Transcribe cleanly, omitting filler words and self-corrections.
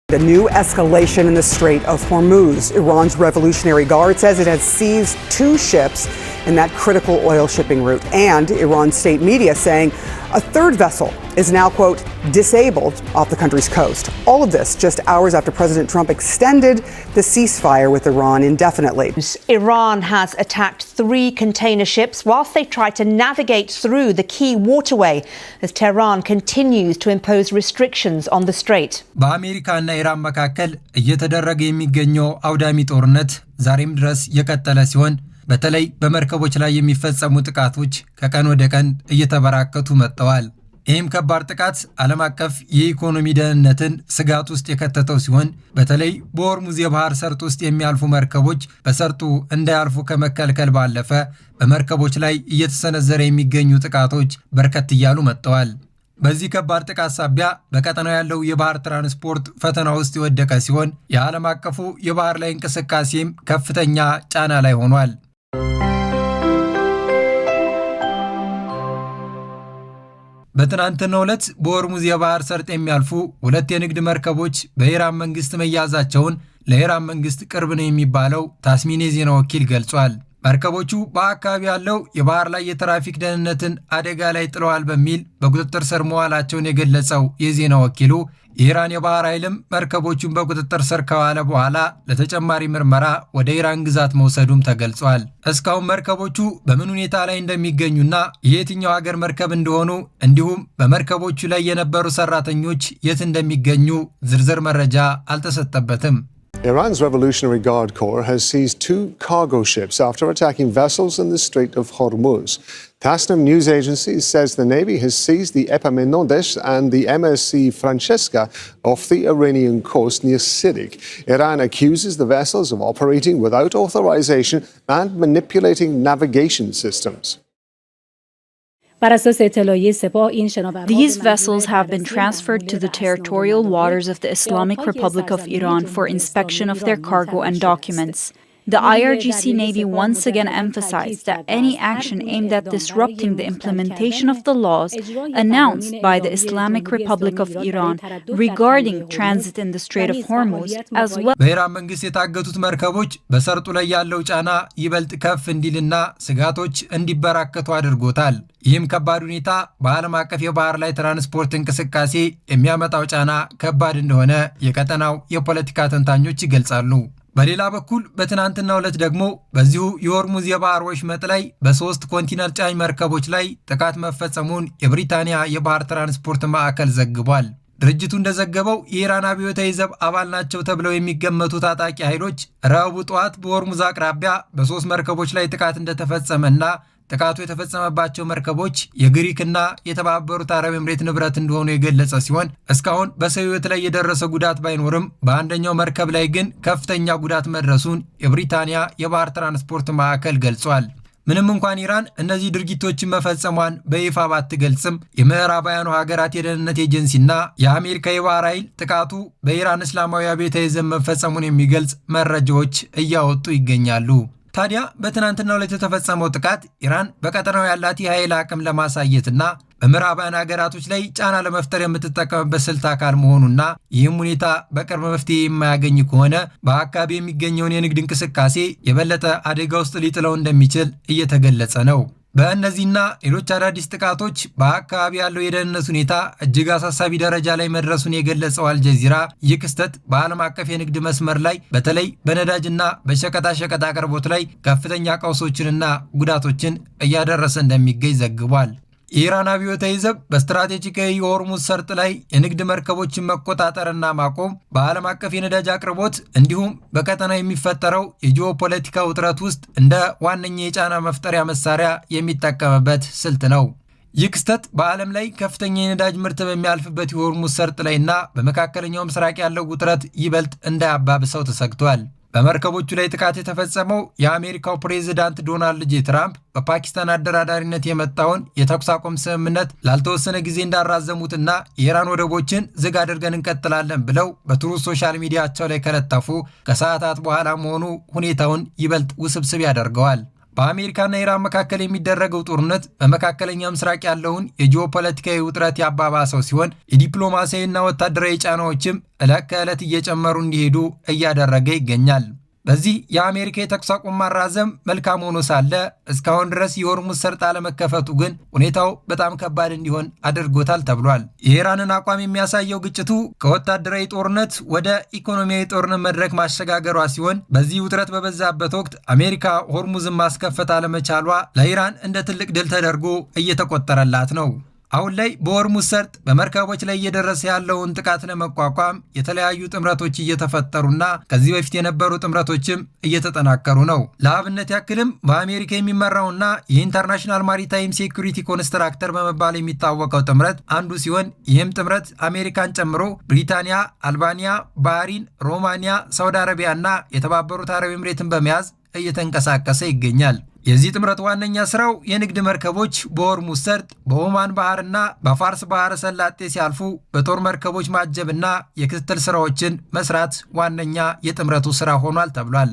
The new escalation in the Strait of Hormuz. Iran's Revolutionary Guard says it has seized 2 ships in that critical oil shipping route. And Iran state media saying a 3rd vessel is now, quote, disabled off the country's coast. All of this just hours after President Trump extended the ceasefire with Iran indefinitely. Iran has attacked 3 container ships whilst they try to navigate through the key waterway as Tehran continues to impose restrictions on the strait. በአሜሪካና ኢራን መካከል እየተደረገ የሚገኘው አውዳሚ ጦርነት ዛሬም ድረስ የቀጠለ ሲሆን በተለይ በመርከቦች ላይ የሚፈጸሙ ጥቃቶች ከቀን ወደ ቀን እየተበራከቱ መጥተዋል። ይህም ከባድ ጥቃት ዓለም አቀፍ የኢኮኖሚ ደህንነትን ስጋት ውስጥ የከተተው ሲሆን በተለይ በሆርሙዝ የባህር ሰርጥ ውስጥ የሚያልፉ መርከቦች በሰርጡ እንዳያልፉ ከመከልከል ባለፈ በመርከቦች ላይ እየተሰነዘረ የሚገኙ ጥቃቶች በርከት እያሉ መጥተዋል። በዚህ ከባድ ጥቃት ሳቢያ በቀጠናው ያለው የባህር ትራንስፖርት ፈተና ውስጥ የወደቀ ሲሆን የዓለም አቀፉ የባህር ላይ እንቅስቃሴም ከፍተኛ ጫና ላይ ሆኗል። በትናንትናው ዕለት በሆርሙዝ የባህር ሰርጥ የሚያልፉ 2 የንግድ መርከቦች በኢራን መንግስት መያዛቸውን ለኢራን መንግስት ቅርብ ነው የሚባለው ታስኒም የዜና ወኪል ገልጿል። መርከቦቹ በአካባቢ ያለው የባህር ላይ የትራፊክ ደህንነትን አደጋ ላይ ጥለዋል በሚል በቁጥጥር ስር መዋላቸውን የገለጸው የዜና ወኪሉ የኢራን የባህር ኃይልም መርከቦቹን በቁጥጥር ስር ከዋለ በኋላ ለተጨማሪ ምርመራ ወደ ኢራን ግዛት መውሰዱም ተገልጿል። እስካሁን መርከቦቹ በምን ሁኔታ ላይ እንደሚገኙና የየትኛው ሀገር መርከብ እንደሆኑ እንዲሁም በመርከቦቹ ላይ የነበሩ ሰራተኞች የት እንደሚገኙ ዝርዝር መረጃ አልተሰጠበትም። Iran's Revolutionary Guard Corps has seized 2 cargo ships after attacking vessels in the Strait of Hormuz. Tasnim news agency says the Navy has seized the Epaminondas and the MSC Francesca off the Iranian coast near Sidik. Iran accuses the vessels of operating without authorization and manipulating navigation systems. These vessels have been transferred to the territorial waters of the Islamic Republic of Iran for inspection of their cargo and documents. The IRGC Navy once again emphasized that any action aimed at disrupting the implementation of the laws announced by the Islamic Republic of Iran regarding transit in the Strait of Hormuz as well. በኢራን መንግስት የታገቱት መርከቦች በሰርጡ ላይ ያለው ጫና ይበልጥ ከፍ እንዲልና ስጋቶች እንዲበራከቱ አድርጎታል። ይህም ከባድ ሁኔታ በዓለም አቀፍ የባህር ላይ ትራንስፖርት እንቅስቃሴ የሚያመጣው ጫና ከባድ እንደሆነ የቀጠናው የፖለቲካ ተንታኞች ይገልጻሉ። በሌላ በኩል በትናንትናው ዕለት ደግሞ በዚሁ የሆርሙዝ የባህር ወሽመጥ ላይ በ3 ኮንቲነር ጫኝ መርከቦች ላይ ጥቃት መፈጸሙን የብሪታንያ የባህር ትራንስፖርት ማዕከል ዘግቧል። ድርጅቱ እንደዘገበው የኢራን አብዮታዊ ዘብ አባል ናቸው ተብለው የሚገመቱ ታጣቂ ኃይሎች ረቡዕ ጠዋት በሆርሙዝ አቅራቢያ በ3 መርከቦች ላይ ጥቃት እንደተፈጸመና ጥቃቱ የተፈጸመባቸው መርከቦች የግሪክና የተባበሩት አረብ ኤምሬት ንብረት እንደሆኑ የገለጸ ሲሆን እስካሁን በሰው ሕይወት ላይ የደረሰ ጉዳት ባይኖርም በአንደኛው መርከብ ላይ ግን ከፍተኛ ጉዳት መድረሱን የብሪታንያ የባህር ትራንስፖርት ማዕከል ገልጿል። ምንም እንኳን ኢራን እነዚህ ድርጊቶችን መፈጸሟን በይፋ ባትገልጽም የምዕራባውያኑ ሀገራት የደህንነት ኤጀንሲና የአሜሪካ የባህር ኃይል ጥቃቱ በኢራን እስላማዊ አብዮታዊ ዘብ መፈጸሙን የሚገልጽ መረጃዎች እያወጡ ይገኛሉ። ታዲያ በትናንትናው ዕለት የተፈጸመው ጥቃት ኢራን በቀጠናው ያላት የኃይል አቅም ለማሳየትና በምዕራባውያን ሀገራቶች ላይ ጫና ለመፍጠር የምትጠቀምበት ስልት አካል መሆኑና ይህም ሁኔታ በቅርብ መፍትሄ የማያገኝ ከሆነ በአካባቢ የሚገኘውን የንግድ እንቅስቃሴ የበለጠ አደጋ ውስጥ ሊጥለው እንደሚችል እየተገለጸ ነው። በእነዚህና ሌሎች አዳዲስ ጥቃቶች በአካባቢ ያለው የደህንነት ሁኔታ እጅግ አሳሳቢ ደረጃ ላይ መድረሱን የገለጸው አልጀዚራ ይህ ክስተት በዓለም አቀፍ የንግድ መስመር ላይ በተለይ በነዳጅና በሸቀጣሸቀጥ አቅርቦት ላይ ከፍተኛ ቀውሶችንና ጉዳቶችን እያደረሰ እንደሚገኝ ዘግቧል። የኢራን አብዮታዊ ዘብ በስትራቴጂካዊ የሆርሙዝ ሰርጥ ላይ የንግድ መርከቦችን መቆጣጠርና ማቆም በዓለም አቀፍ የነዳጅ አቅርቦት እንዲሁም በቀጠናው የሚፈጠረው የጂኦፖለቲካ ውጥረት ውስጥ እንደ ዋነኛ የጫና መፍጠሪያ መሳሪያ የሚጠቀምበት ስልት ነው። ይህ ክስተት በዓለም ላይ ከፍተኛ የነዳጅ ምርት በሚያልፍበት የሆርሙዝ ሰርጥ ላይና በመካከለኛው ምስራቅ ያለው ውጥረት ይበልጥ እንዳያባብሰው ተሰግቷል። በመርከቦቹ ላይ ጥቃት የተፈጸመው የአሜሪካው ፕሬዝዳንት ዶናልድ ጄ ትራምፕ በፓኪስታን አደራዳሪነት የመጣውን የተኩስ አቁም ስምምነት ላልተወሰነ ጊዜ እንዳራዘሙትና የኢራን ወደቦችን ዝግ አድርገን እንቀጥላለን ብለው በትሩዝ ሶሻል ሚዲያቸው ላይ ከለጠፉ ከሰዓታት በኋላ መሆኑ ሁኔታውን ይበልጥ ውስብስብ ያደርገዋል። በአሜሪካና ኢራን መካከል የሚደረገው ጦርነት በመካከለኛው ምስራቅ ያለውን የጂኦፖለቲካዊ ውጥረት ያባባሰው ሲሆን የዲፕሎማሲያዊና ወታደራዊ ጫናዎችም ዕለት ከዕለት እየጨመሩ እንዲሄዱ እያደረገ ይገኛል። በዚህ የአሜሪካ የተኩስ አቁም ማራዘም መልካም ሆኖ ሳለ እስካሁን ድረስ የሆርሙዝ ሰርጥ አለመከፈቱ ግን ሁኔታው በጣም ከባድ እንዲሆን አድርጎታል ተብሏል። የኢራንን አቋም የሚያሳየው ግጭቱ ከወታደራዊ ጦርነት ወደ ኢኮኖሚያዊ ጦርነት መድረክ ማሸጋገሯ ሲሆን በዚህ ውጥረት በበዛበት ወቅት አሜሪካ ሆርሙዝን ማስከፈት አለመቻሏ ለኢራን እንደ ትልቅ ድል ተደርጎ እየተቆጠረላት ነው። አሁን ላይ በሆርሙዝ ሰርጥ በመርከቦች ላይ እየደረሰ ያለውን ጥቃት ለመቋቋም የተለያዩ ጥምረቶች እየተፈጠሩና ከዚህ በፊት የነበሩ ጥምረቶችም እየተጠናከሩ ነው። ለአብነት ያክልም በአሜሪካ የሚመራውና የኢንተርናሽናል ማሪታይም ሴኩሪቲ ኮንስትራክተር በመባል የሚታወቀው ጥምረት አንዱ ሲሆን ይህም ጥምረት አሜሪካን ጨምሮ ብሪታንያ፣ አልባኒያ፣ ባህሪን፣ ሮማኒያ፣ ሳውዲ አረቢያና የተባበሩት አረብ ኤምሬትን በመያዝ እየተንቀሳቀሰ ይገኛል። የዚህ ጥምረት ዋነኛ ስራው የንግድ መርከቦች በሆርሙዝ ሰርጥ በኦማን ባህርና በፋርስ ባህረ ሰላጤ ሲያልፉ በጦር መርከቦች ማጀብና የክትትል ስራዎችን መስራት ዋነኛ የጥምረቱ ስራ ሆኗል ተብሏል።